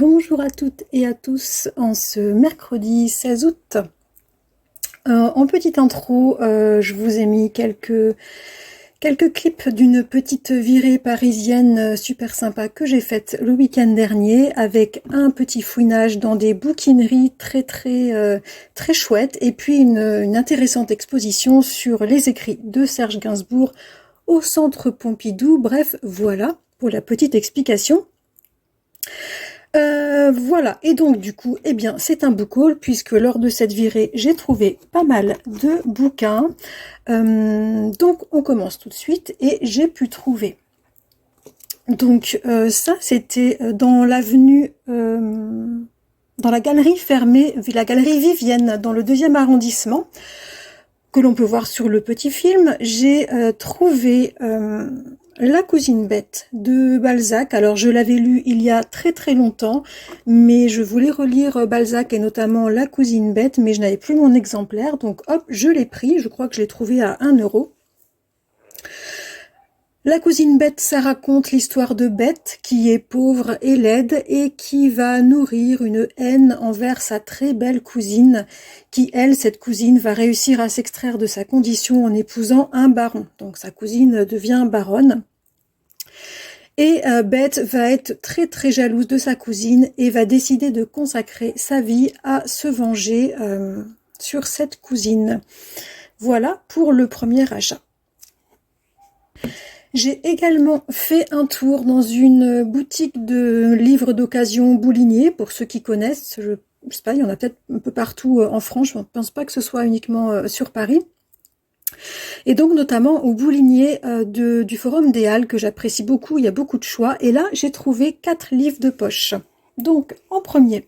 Bonjour à toutes et à tous en ce mercredi 16 août. En petite intro, je vous ai mis quelques clips d'une petite virée parisienne super sympa que j'ai faite le week-end dernier avec un petit fouinage dans des bouquineries très chouettes et puis une intéressante exposition sur les écrits de Serge Gainsbourg au Centre Pompidou. Bref, voilà pour la petite explication. Voilà, et donc du coup, eh bien, c'est un book haul puisque lors de cette virée, j'ai trouvé pas mal de bouquins. Donc on commence tout de suite et j'ai pu trouver. Donc ça, c'était dans l'avenue, dans la galerie fermée, la galerie Vivienne, dans le 2e arrondissement, que l'on peut voir sur le petit film. J'ai trouvé La cousine bête de Balzac. Alors je l'avais lu il y a très longtemps, mais je voulais relire Balzac et notamment La cousine bête, mais je n'avais plus mon exemplaire, donc hop, je l'ai pris. Je crois que je l'ai trouvé à 1 euro. La cousine bête, ça raconte l'histoire de Bête, qui est pauvre et laide et qui va nourrir une haine envers sa très belle cousine, qui, elle, cette cousine, va réussir à s'extraire de sa condition en épousant un baron. Donc sa cousine devient baronne. Et Bête va être très jalouse de sa cousine et va décider de consacrer sa vie à se venger sur cette cousine. Voilà pour le premier achat. J'ai également fait un tour dans une boutique de livres d'occasion Boulinier, pour ceux qui connaissent. Je sais pas, il y en a peut-être un peu partout en France, je ne pense pas que ce soit uniquement sur Paris. Et donc notamment au Boulinier du Forum des Halles, que j'apprécie beaucoup, il y a beaucoup de choix. Et là, j'ai trouvé 4 livres de poche. Donc, en premier,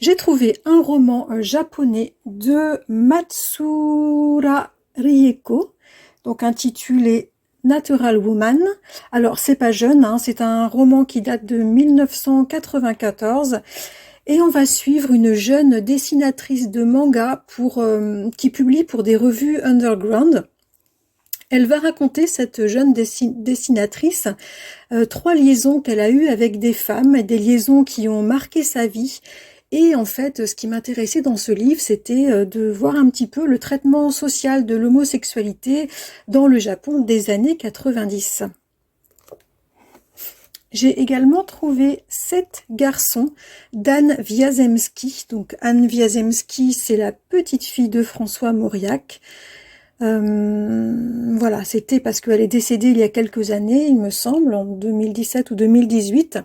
j'ai trouvé un roman japonais de Matsura Rieko, donc intitulé Natural Woman. Alors c'est pas jeune, hein, c'est un roman qui date de 1994 et on va suivre une jeune dessinatrice de manga qui publie pour des revues underground. Elle va raconter, cette jeune dessinatrice, 3 liaisons qu'elle a eues avec des femmes, des liaisons qui ont marqué sa vie. Et en fait, ce qui m'intéressait dans ce livre, c'était de voir un petit peu le traitement social de l'homosexualité dans le Japon des années 90. J'ai également trouvé 7 garçons d'Anne Wiazemski. Donc Anne Wiazemski, c'est la petite fille de François Mauriac. Voilà, c'était parce qu'elle est décédée il y a quelques années, il me semble, en 2017 ou 2018.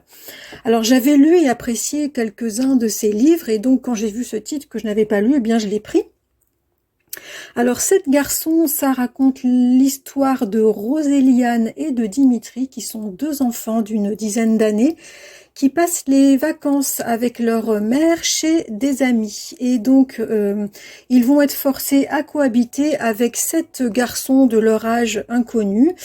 Alors j'avais lu et apprécié quelques-uns de ses livres, et donc quand j'ai vu ce titre que je n'avais pas lu, eh bien je l'ai pris. Alors 7 garçons, ça raconte l'histoire de Roséliane et de Dimitri, qui sont 2 enfants d'une dizaine d'années, qui passent les vacances avec leur mère chez des amis. Et donc, ils vont être forcés à cohabiter avec 7 garçons de leur âge inconnu.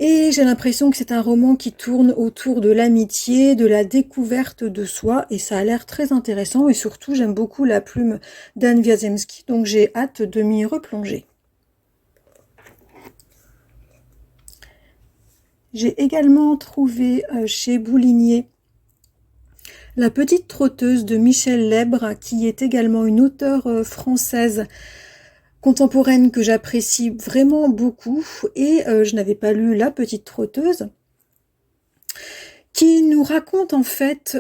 Et j'ai l'impression que c'est un roman qui tourne autour de l'amitié, de la découverte de soi, et ça a l'air très intéressant. Et surtout, j'aime beaucoup la plume d'Anne Wiazemski, donc j'ai hâte de m'y replonger. J'ai également trouvé chez Boulinier La petite trotteuse de Michel Lèbre, qui est également une auteure française contemporaine que j'apprécie vraiment beaucoup, et je n'avais pas lu La petite trotteuse, qui nous raconte en fait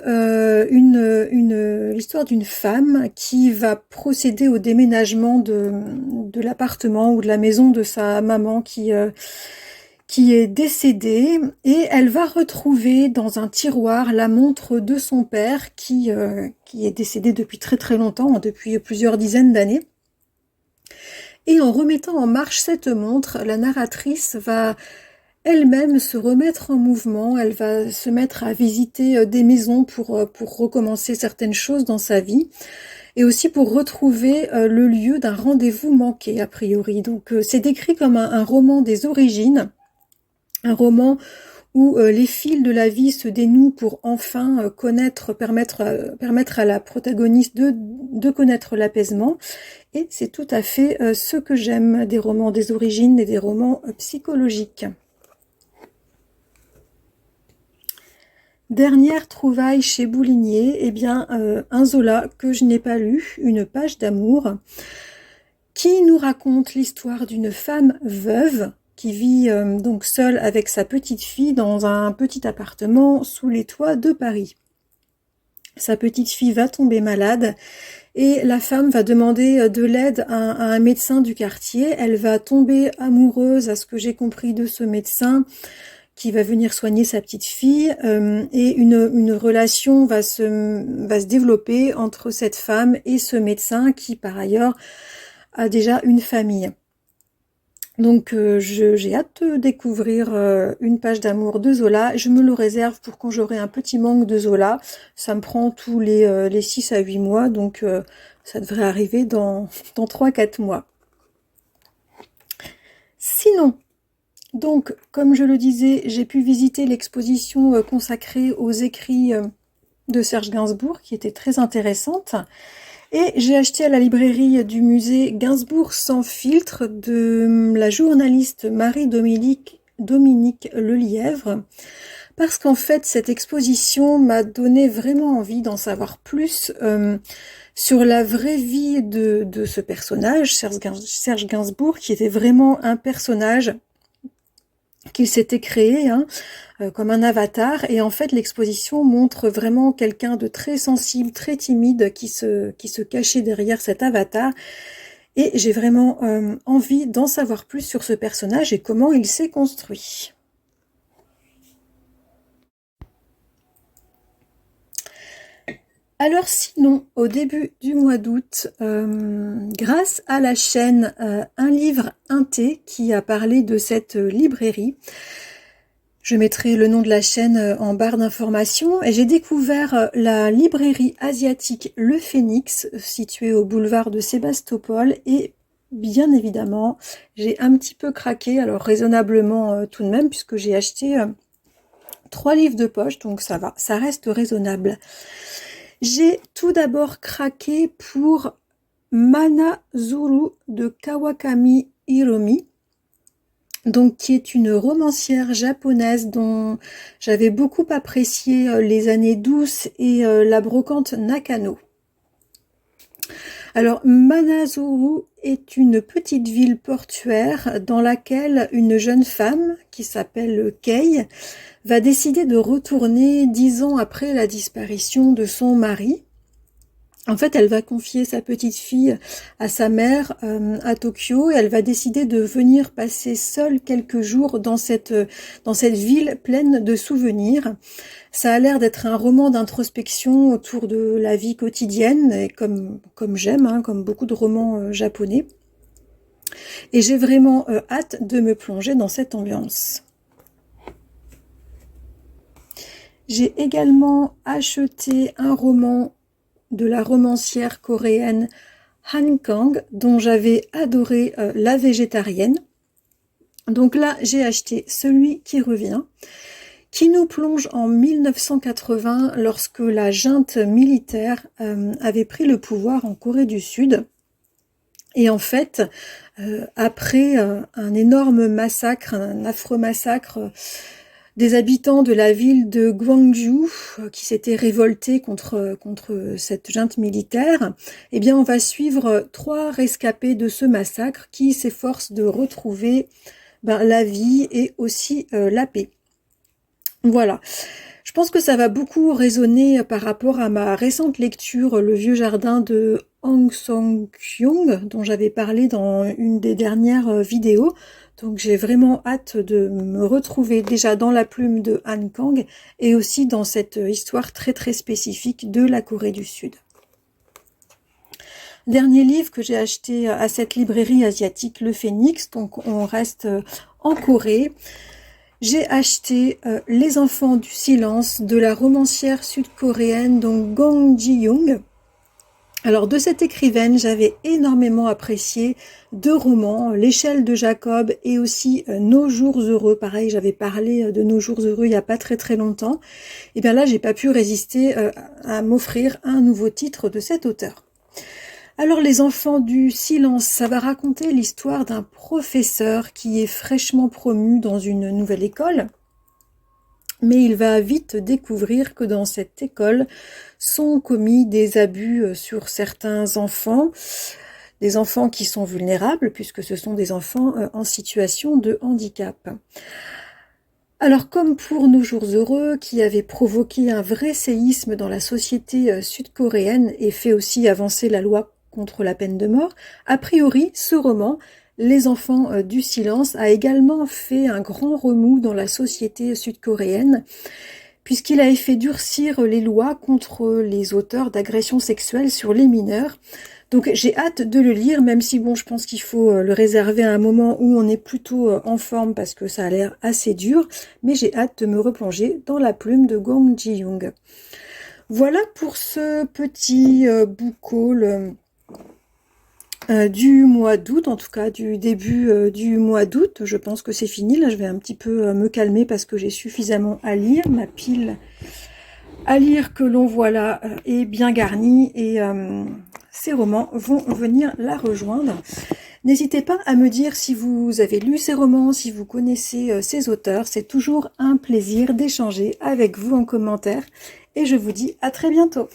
l'histoire d'une femme qui va procéder au déménagement de l'appartement ou de la maison de sa maman qui est décédée, et elle va retrouver dans un tiroir la montre de son père qui est décédé depuis très longtemps, depuis plusieurs dizaines d'années. Et en remettant en marche cette montre, la narratrice va elle-même se remettre en mouvement, elle va se mettre à visiter des maisons pour recommencer certaines choses dans sa vie, et aussi pour retrouver le lieu d'un rendez-vous manqué a priori. Donc c'est décrit comme un roman des origines, un roman où les fils de la vie se dénouent pour enfin permettre à la protagoniste de connaître l'apaisement. Et c'est tout à fait ce que j'aime des romans des origines et des romans psychologiques. Dernière trouvaille chez Boulinier, eh bien un Zola que je n'ai pas lu, Une page d'amour, qui nous raconte l'histoire d'une femme veuve qui vit donc seule avec sa petite fille dans un petit appartement sous les toits de Paris. Sa petite fille va tomber malade et la femme va demander de l'aide à un médecin du quartier. Elle va tomber amoureuse, à ce que j'ai compris, de ce médecin qui va venir soigner sa petite fille, et une relation va se développer entre cette femme et ce médecin qui par ailleurs a déjà une famille. Donc j'ai hâte de découvrir Une page d'amour de Zola. Je me le réserve pour quand j'aurai un petit manque de Zola. Ça me prend tous les 6 à 8 mois, donc ça devrait arriver dans 3-4 mois. Sinon, donc, comme je le disais, j'ai pu visiter l'exposition consacrée aux écrits de Serge Gainsbourg, qui était très intéressante. Et j'ai acheté à la librairie du musée Gainsbourg sans filtre de la journaliste Marie-Dominique Lelièvre, parce qu'en fait, cette exposition m'a donné vraiment envie d'en savoir plus sur la vraie vie de ce personnage, Serge Gainsbourg, qui était vraiment un personnage qu'il s'était créé comme un avatar, et en fait l'exposition montre vraiment quelqu'un de très sensible, très timide, qui se cachait derrière cet avatar, et j'ai vraiment envie d'en savoir plus sur ce personnage et comment il s'est construit. Alors sinon, au début du mois d'août, grâce à la chaîne Un livre, un thé, qui a parlé de cette librairie, je mettrai le nom de la chaîne en barre d'informations, et j'ai découvert la librairie asiatique Le Phénix, située au boulevard de Sébastopol, et bien évidemment, j'ai un petit peu craqué, alors raisonnablement tout de même, puisque j'ai acheté 3 livres de poche, donc ça va, ça reste raisonnable. J'ai tout d'abord craqué pour Manazuru de Kawakami Hiromi, donc qui est une romancière japonaise dont j'avais beaucoup apprécié Les années douces et La brocante Nakano. Alors Manazuru est une petite ville portuaire dans laquelle une jeune femme qui s'appelle Kei va décider de retourner 10 ans après la disparition de son mari. En fait, elle va confier sa petite fille à sa mère à Tokyo, et elle va décider de venir passer seule quelques jours dans cette ville pleine de souvenirs. Ça a l'air d'être un roman d'introspection autour de la vie quotidienne, et comme j'aime, comme beaucoup de romans japonais. Et j'ai vraiment hâte de me plonger dans cette ambiance. J'ai également acheté un roman de la romancière coréenne Han Kang, dont j'avais adoré La végétarienne. Donc là, j'ai acheté Celui qui revient, qui nous plonge en 1980, lorsque la junte militaire avait pris le pouvoir en Corée du Sud. Et en fait, après un énorme massacre, un affreux massacre, des habitants de la ville de Gwangju qui s'étaient révoltés contre cette junte militaire, eh bien on va suivre 3 rescapés de ce massacre qui s'efforcent de retrouver la vie et aussi la paix. Voilà. Je pense que ça va beaucoup résonner par rapport à ma récente lecture Le vieux jardin de Hang Song-kyung, dont j'avais parlé dans une des dernières vidéos. Donc j'ai vraiment hâte de me retrouver déjà dans la plume de Han Kang, et aussi dans cette histoire très très spécifique de la Corée du Sud. Dernier livre que j'ai acheté à cette librairie asiatique Le Phénix, donc on reste en Corée. J'ai acheté Les enfants du silence de la romancière sud-coréenne donc Gong Ji-young. Alors de cette écrivaine, j'avais énormément apprécié 2 romans, L'échelle de Jacob et aussi Nos jours heureux. Pareil, j'avais parlé de Nos jours heureux il n'y a pas très très longtemps. Et bien là, j'ai pas pu résister à m'offrir un nouveau titre de cet auteur. Alors Les enfants du silence, ça va raconter l'histoire d'un professeur qui est fraîchement promu dans une nouvelle école. mais il va vite découvrir que dans cette école sont commis des abus sur certains enfants, des enfants qui sont vulnérables puisque ce sont des enfants en situation de handicap. Alors comme pour Nos jours heureux, qui avait provoqué un vrai séisme dans la société sud-coréenne et fait aussi avancer la loi contre la peine de mort, a priori ce roman, Les enfants du silence, a également fait un grand remous dans la société sud-coréenne, puisqu'il a fait durcir les lois contre les auteurs d'agressions sexuelles sur les mineurs. Donc j'ai hâte de le lire, même si bon, je pense qu'il faut le réserver à un moment où on est plutôt en forme parce que ça a l'air assez dur, mais j'ai hâte de me replonger dans la plume de Gong Ji-young. Voilà pour ce petit book haul du mois d'août, en tout cas du début du mois d'août. Je pense que c'est fini, là je vais un petit peu me calmer parce que j'ai suffisamment à lire. Ma pile à lire que l'on voit là est bien garnie et ces romans vont venir la rejoindre. N'hésitez pas à me dire si vous avez lu ces romans, si vous connaissez ces auteurs. C'est toujours un plaisir d'échanger avec vous en commentaire et je vous dis à très bientôt.